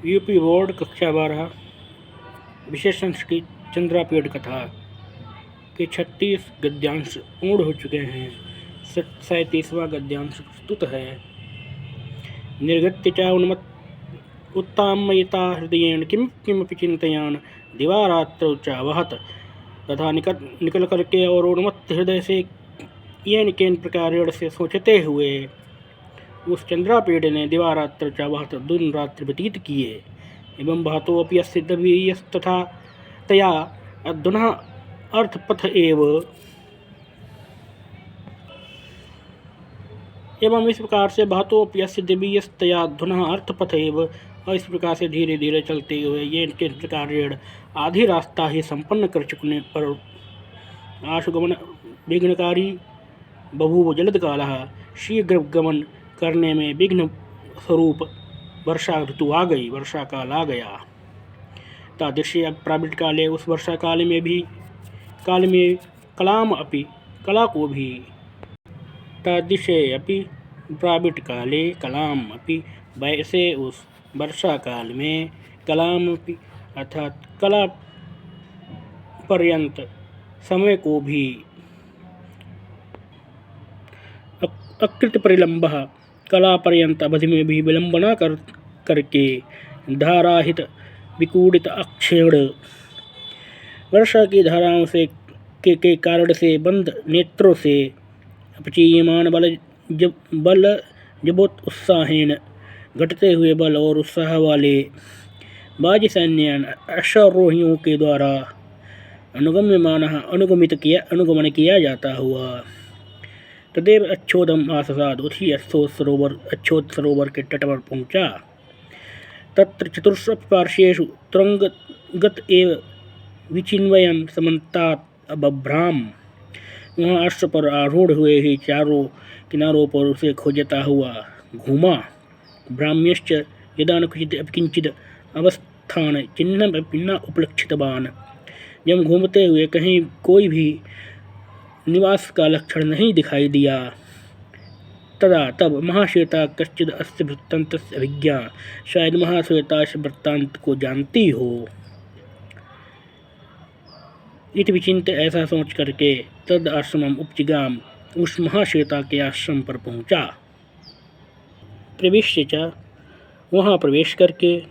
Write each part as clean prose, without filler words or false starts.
UP board कक्षा 12 विशेष संस्कृत चंद्रापीठ कथा के 36 गद्यांश पूर्ण हो चुके हैं। 37वां गद्यांश प्रस्तुत है। निर्गत्य च उत्तामयिता हृदयेन किमपि चिंतयान दिवारात्रौ च वहत तथा निकल करके और उन्मत्त हृदय से ये निकेन प्रकार से सोचते हुए उस चंद्रापीठ ने दिवारात्र च वहत दिन रात्रि व्यतीत किए। एवं भातोऽपि सिद्धवीयस्तथा तया अधुना अर्थपथ एवं इस प्रकार से भातोऽपि दिव्यस्तया धुना अर्थपथ एव और इस प्रकार से धीरे धीरे चलते हुए ये इनके प्रकार आधी रास्ता ही संपन्न कर चुकने पर आशुगमन विघ्नकारी बभूव जलद कालः शीघ्र गमन करने में विघ्न स्वरूप वर्षा ऋतु आ गई, वर्षा काल आ गया। तादृश्य अब प्राविट काले उस वर्षा काल में कलाम अपि कला को भी तादृश्य अपि प्राविट काले कलाम अपि वैसे उस वर्षा काल में कलाम अपि अर्थात कला पर्यंत समय को भी अकृत परिलंब कला पर्यंत अवधि में भी विलंबना करके धाराहित विकूडित अक्षेण वर्षा की धाराओं से के कारण से बंद नेत्रों से अपचीयमान बल जबोत उत्साहेन घटते हुए बल और उत्साह वाले बाजी सैन्य अश्वारोहियों के द्वारा अनुगमन किया जाता हुआ तदेव अच्छोदम आससाद उसी अच्छोद सरोवर के तट पर पहुंचा। तत्र चतुष्पार्श्वेषु तुरंगत एव विचिन्वयन समन्तात बभ्राम। वहाँ अश्व पर आरूढ़ हुए ही चारों किनारों पर उसे खोजता हुआ घूमा। भ्राम्यश्च यदा न किंचिद अवस्थान चिन्हम अपि न उपलक्षितवान। जब घूमते हुए कहीं कोई भी निवास का लक्षण नहीं दिखाई दिया तब महाश्वेता कश्चिद अस्य वृत्तान्तस्य अभिज्ञा, शायद महाश्वेता इस वृत्तांत को जानती हो। इति विचिंत ऐसा सोच करके तद आश्रमम उपजिगाम उस महाश्वेता के आश्रम पर पहुंचा। प्रविश्य च वहाँ प्रवेश करके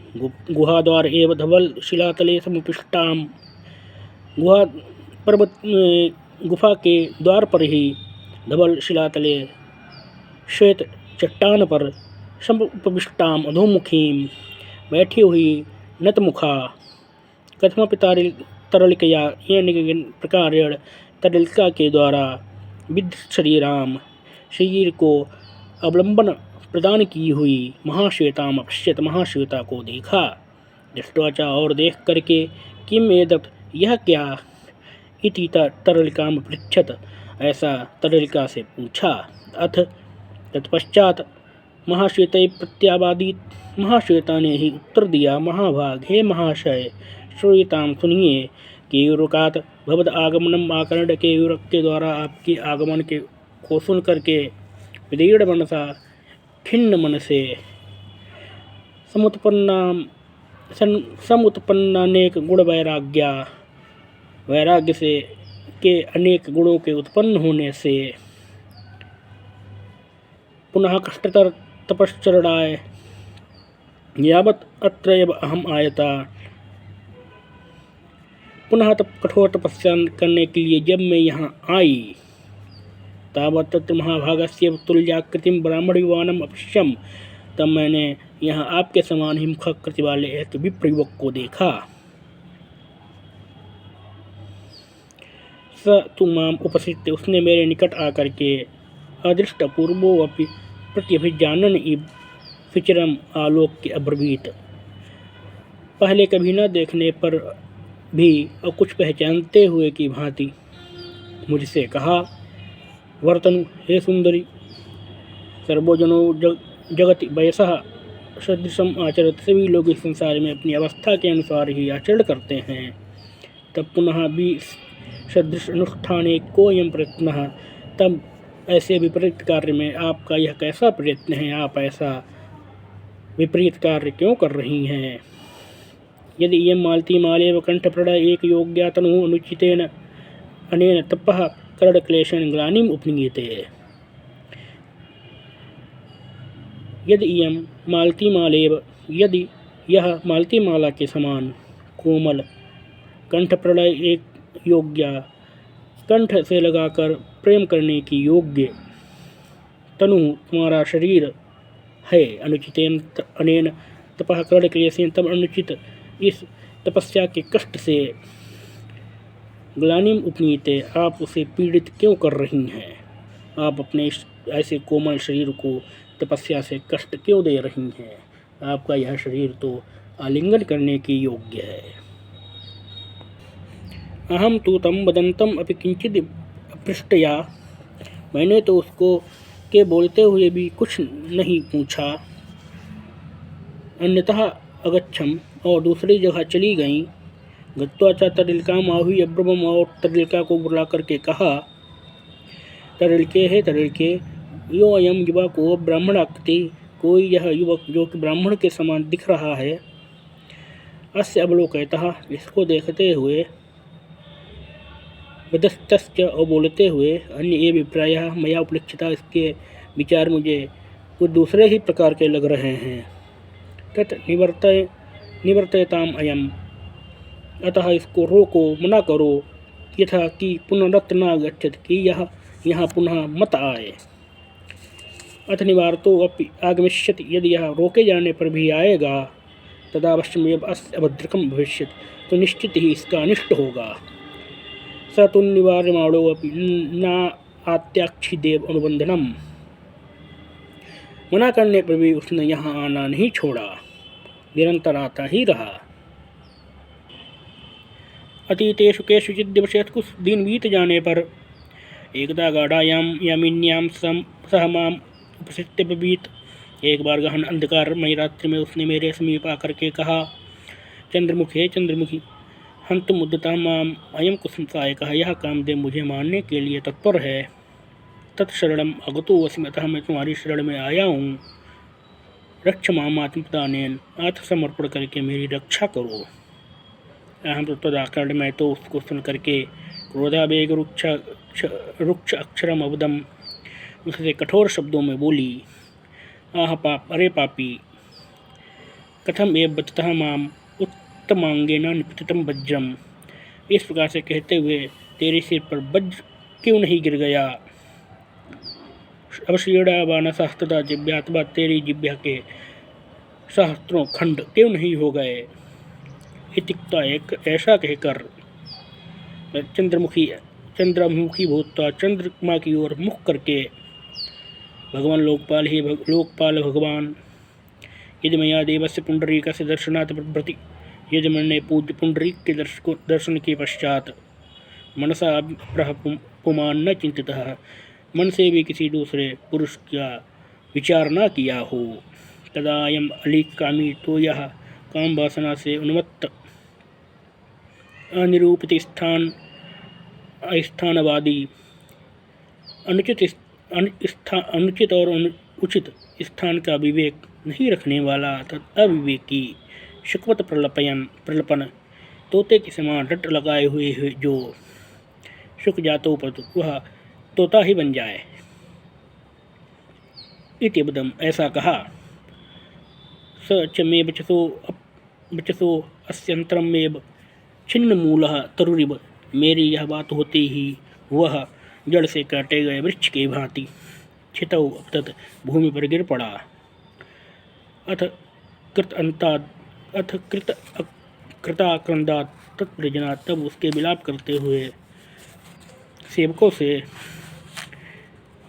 गुहाद्वार एव धवल शिलातले समुपृष्टाम गुफा के द्वार पर ही धवल शिलातले श्वेत चट्टान पर समुपविष्टाम अधोमुखीम बैठी हुई नतमुखा कथमपि तरलिकया ये प्रकार तरलिका के द्वारा विद्ध शरीर को अवलंबन प्रदान की हुई महाश्वेताम अपश्यत महाश्वेता को देखा। दृष्टवाचा और देख करके किम एतत् यह क्या इति तरलिकाम पृच्छत ऐसा तरलिका से पूछा। अथ तत्पश्चात महाश्वेता प्रत्यावादीत महाश्वेता ने ही उत्तर दिया, महाभाग हे महाशय श्रूयताम सुनिए कि युरुकात भवद आगमनम आकर्ण के युरक के द्वारा आपके आगमन के को सुन करके विदीर्ण मनसा खिन्न मन से समुत्पन्नानेक गुण वैराग्य से के अनेक गुणों के उत्पन्न होने से पुनः कष्टतर तपश्चरणाय यावत् अत्र एव अहम आयता। पुनः तब कठोर तपस्या करने के लिए जब मैं यहाँ आई तावत् तत्र महाभागस्य तुल्याकृतिम ब्राह्मण युवानम अपश्यम, तब मैंने यहाँ आपके समान ही मुखाकृति वाले एक विप्र युवक को देखा। स तु माम उपस्थित, उसने मेरे निकट आकर के अदृष्ट पूर्वो अपि प्रत्यभिजानन इव विचरम आलोक्य अब्रवीत, पहले कभी न देखने पर भी और कुछ पहचानते हुए की भांति मुझसे कहा, वर्तनु हे सुंदरी, सर्वजनो जगति वयसः सदृशम आचरत, सभी लोग इस संसार में अपनी अवस्था के अनुसार ही आचरण करते हैं। तब पुनः भी सदृश अनुष्ठाने कोयम प्रयत्न, तब ऐसे विपरीत कार्य में आपका यह कैसा प्रयत्न है, आप ऐसा विपरीत कार्य क्यों कर रही हैं। यदि इयं मालती मालेव कंठप्रणय एक योग्या तनुः अनुचितेन अनेन तपः करणक्लेशेन ग्लानिम् उपनीयते। यदि इयं मालती मालेव, यदि यह मालती माला के समान कोमल कंठप्रणय एक योग्या, कंठ से लगाकर प्रेम करने की योग्य तनु तुम्हारा शरीर है, अनुचितेन अनेन तपः करणक्लेशेन, तब अनुचित इस तपस्या के कष्ट से ग्लानिम उपनीते, आप उसे पीड़ित क्यों कर रही हैं। आप अपने ऐसे कोमल शरीर को तपस्या से कष्ट क्यों दे रही हैं। आपका यह शरीर तो आलिंगन करने के योग्य है। अहम तो तम वदंतम अपि किंचित अपृष्टया, मैंने तो उसको के बोलते हुए भी कुछ नहीं पूछा। अन्यतः अगच्छम, और दूसरी जगह चली गईं। गत्वा च तरिलकाम आहूय अब्रवम, और तरिलका को बुला करके कहा, तरिलके है तरिलके, यो अयम युवा को ब्राह्मणाकृति, कोई यह युवक जो कि ब्राह्मण के समान दिख रहा है। अस्य अवलोकयतः, इसको देखते हुए, वदस्तस्य, और बोलते हुए, अन्य ये विप्रायः मया उपलक्षिता, इसके विचार मुझे कुछ दूसरे ही प्रकार के लग रहे हैं। तत् निवर्तयताम अयम, अतः इसको रोको, मना करो, यथा कि पुनरत्र न गच्छत, कि यह यहाँ पुनः मत आए। अथ निवार्तो अपि आगमिष्यति, यदि यह रोके जाने पर भी आएगा, तदावश्यमेव अस्य अभद्रकम भविष्यति, तो निश्चित ही इसका अनिष्ट होगा। स तु निवार्यमाणो अपि न आत्याक्षिदेव अनुबंधनम, मना करने पर भी उसने यहाँ आना नहीं छोड़ा, निरंतर आता ही रहा। अतीतेषु केषुचित् दिवसेषु, कुछ दिन बीत जाने पर, एकदा गाढ़ायां यामिन्यां सह माम उपस्थित्य ब्रवीत, एक बार गहन अंधकारमय रात्रि में उसने मेरे समीप आकर के कहा, चंद्रमुखे चंद्रमुखी, हंतुम उद्यतः माम अयम कुसंसायकः, यह कामदेव मुझे मारने के लिए तत्पर है। तत्शरणम अगतो वसिम, अतः मैं तुम्हारी शरण में आया हूँ। रक्ष माम आत्मप्रदानेन, आत्मसमर्पण करके मेरी रक्षा करो। अहम तो तदाकर्ण, मैं तो उसको सुन करके क्रोधावेग रुक्ष अक्षरम अवदम, उससे कठोर शब्दों में बोली, आह पाप, अरे पापी, कथम एव बततः माम उत्तमांगेन निपतितम वज्रम, इस प्रकार से कहते हुए तेरे सिर पर वज्र क्यों नहीं गिर गया। अवशीड़ा बानसहस्तदा जिब्या, अथवा तेरी जिब्या के सहस्त्रों खंड क्यों नहीं हो गए। इतिक्ता, एक ऐसा कहकर चंद्रमुखी भूतवा, चंद्रमा की ओर मुख करके, भगवान लोकपाल ही लोकपाल भगवान, यदि मया देवस्य पुंडरीकस्य दर्शनात् प्रभृति, यदि मैंने पूज्य पुंडरीक के दर्शन के पश्चात मनसा अपरः पुमान न चिंतितः, मन से भी किसी दूसरे पुरुष का विचार न किया हो, तदा अयम अलीक कामी, तो यह काम वासना से उन्मत्त अनिरूपित स्थानवादी, अनुचित और उचित स्थान का विवेक नहीं रखने वाला तथा अविवेकी, शुकवत प्रलपन, तोते के समान रट लगाए हुए जो शुक जातों पर वह तोता ही बन जाए। इत्यबदम, ऐसा कहा। स च मे बचसो अस्यंतरमेव छिन्न मूलः तरुरिव, मेरी यह बात होती ही वह जड़ से काटे गए वृक्ष की भांति छितौ तत् भूमि पर गिर पड़ा। अथ कृताक्रंदात तत्प्रजनात्, तब उसके विलाप करते हुए सेवकों से,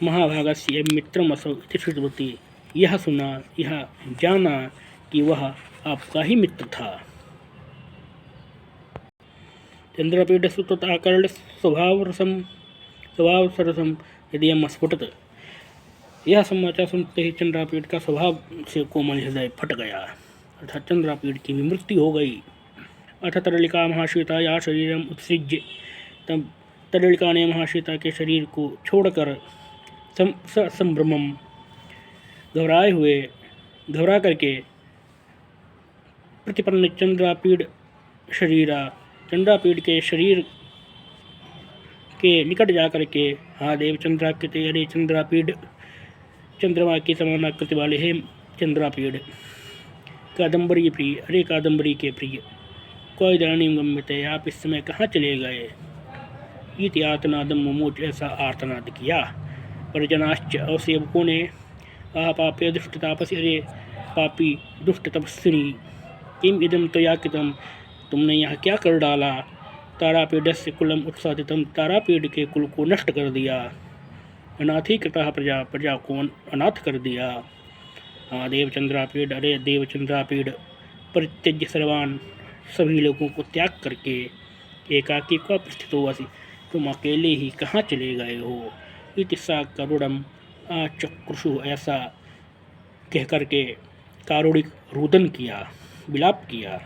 महाभागस्य मित्रम असौ इति श्रुतवती, यह सुना, यह जाना कि वह आपका ही मित्र था। चंद्रपीठस्तु तदाकर्ण स्वभाव सरसम यदि हम स्फुटत, यह समाचार सुनते ही चंद्रापीठ का स्वभाव से कोमल हृदय फट गया, अर्थात चंद्रापीठ की भी मृत्यु हो गई। अथ तरलिका महाश्वेता या शरीरम उत्सृज्य, तब तरलिका ने महाश्वेता के शरीर को छोड़कर संभ्रमम, घबरा करके प्रतिपन्न चंद्रापीड शरीरा, चंद्रापीड के शरीर के निकट जाकर के हा देव चंद्राकृति, अरे चंद्रापीड, चंद्रमा की समान आकृति वाले हे चंद्रापीड, कादम्बरी प्रिय, अरे कादम्बरी के प्रिय, कोई दानी गम्यते, आप इस समय कहाँ चले गए। इति आर्तनादम मुमूच, ऐसा आर्तनाद किया। परिजनाश्च, अवसेवकों ने, आह पापे दुष्ट तापसी, अरे पापी दुष्ट तपस्विनी, किम इदम त्वया कृतम, तुमने यहाँ क्या कर डाला। तारापीडस्य कुलम उत्सादितम, तारापीड के कुल को नष्ट कर दिया। अनाथीकृता प्रजा, प्रजा को अनाथ कर दिया। हाँ देव चंद्रापीड, अरे देव चंद्रापीड, परित्यज्य सर्वान, सभी लोगों को त्याग करके, एकाकी का स्थित हुआसी, तुम अकेले ही कहाँ चले गए हो। इतिसा करुणम आचक्रुषु, ऐसा कह करके कारुणिक रुदन किया, विलाप किया।